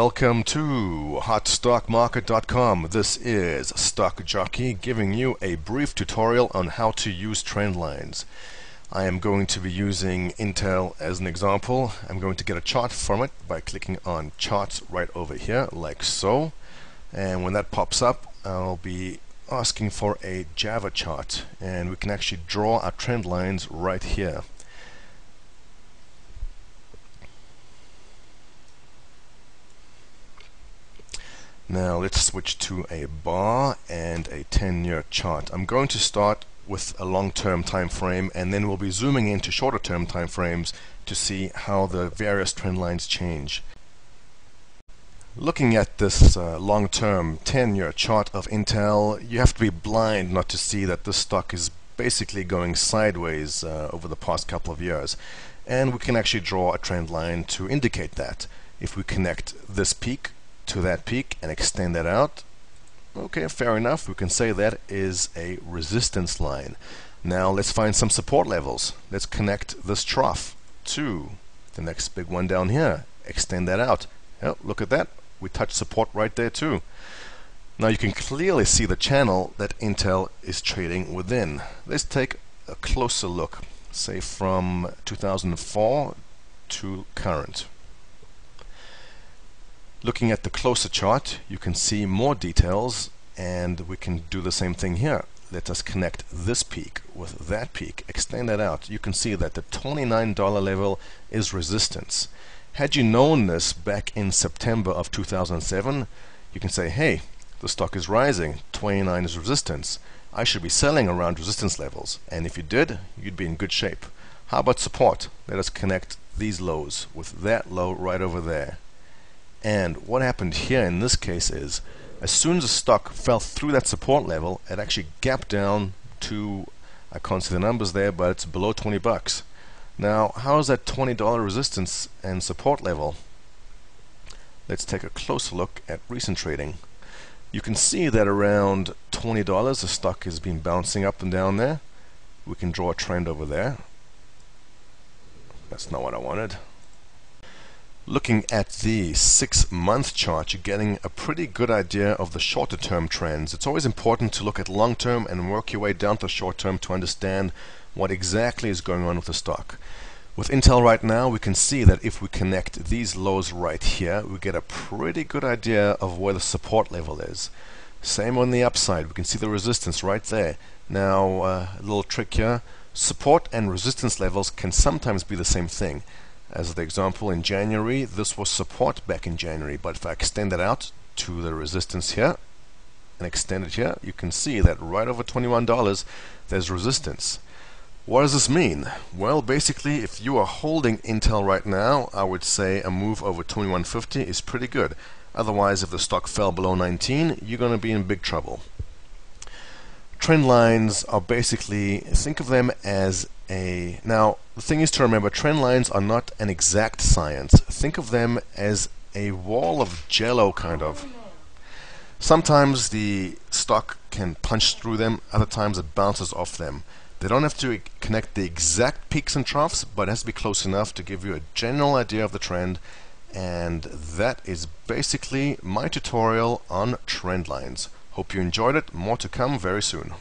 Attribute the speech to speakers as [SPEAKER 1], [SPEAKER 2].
[SPEAKER 1] Welcome to HotStockMarket.com. This is Stock Jockey giving you a brief tutorial on how to use trend lines. I am going to be using Intel as an example. I'm going to get a chart from it by clicking on Charts right over here, like so. And when that pops up, I'll be asking for a Java chart, and we can actually draw our trend lines right here. Now let's switch to a bar and a 10-year chart. I'm going to start with a long-term time frame, and then we'll be zooming into shorter-term time frames to see how the various trend lines change. Looking at this long-term 10-year chart of Intel, you have to be blind not to see that this stock is basically going sideways over the past couple of years. And we can actually draw a trend line to indicate that. If we connect this peak to that peak and extend that out, okay, fair enough, we can say that is a resistance line. Now let's find some support levels. Let's connect this trough to the next big one down here, extend that out. Oh, look at that, we touch support right there too. Now you can clearly see the channel that Intel is trading within. Let's take a closer look, say from 2004 to current. Looking at the closer chart, you can see more details, and we can do the same thing here. Let us connect this peak with that peak, extend that out. You can see that the $29 level is resistance. Had you known this back in September of 2007, you can say, hey, the stock is rising, 29 is resistance. I should be selling around resistance levels. And if you did, you'd be in good shape. How about support? Let us connect these lows with that low right over there. And what happened here in this case is, as soon as the stock fell through that support level, it actually gapped down to, I can't see the numbers there, but it's below 20 bucks. Now, how is that $20 resistance and support level? Let's take a closer look at recent trading. You can see that around $20 the stock has been bouncing up and down there. We can draw a trend over there. That's not what I wanted. Looking at the 6-month chart, you're getting a pretty good idea of the shorter term trends. It's always important to look at long term and work your way down to short term to understand what exactly is going on with the stock. With Intel right now, we can see that if we connect these lows right here, we get a pretty good idea of where the support level is. Same on the upside, we can see the resistance right there. Now, a little trick here, support and resistance levels can sometimes be the same thing. As the example, in January, this was support back in January, but if I extend it out to the resistance here and extend it here, you can see that right over $21 there's resistance. What does this mean? Well, basically, if you are holding Intel right now, I would say a move over 2150 is pretty good. Otherwise, if the stock fell below 19, you're going to be in big trouble. Trend lines are basically, think of them as now the thing is to remember, trend lines are not an exact science. Think of them as a wall of jello, kind of. Sometimes the stock can punch through them, other times it bounces off them. They don't have to connect the exact peaks and troughs, but it has to be close enough to give you a general idea of the trend. And that is basically my tutorial on trend lines. Hope you enjoyed it. More to come very soon.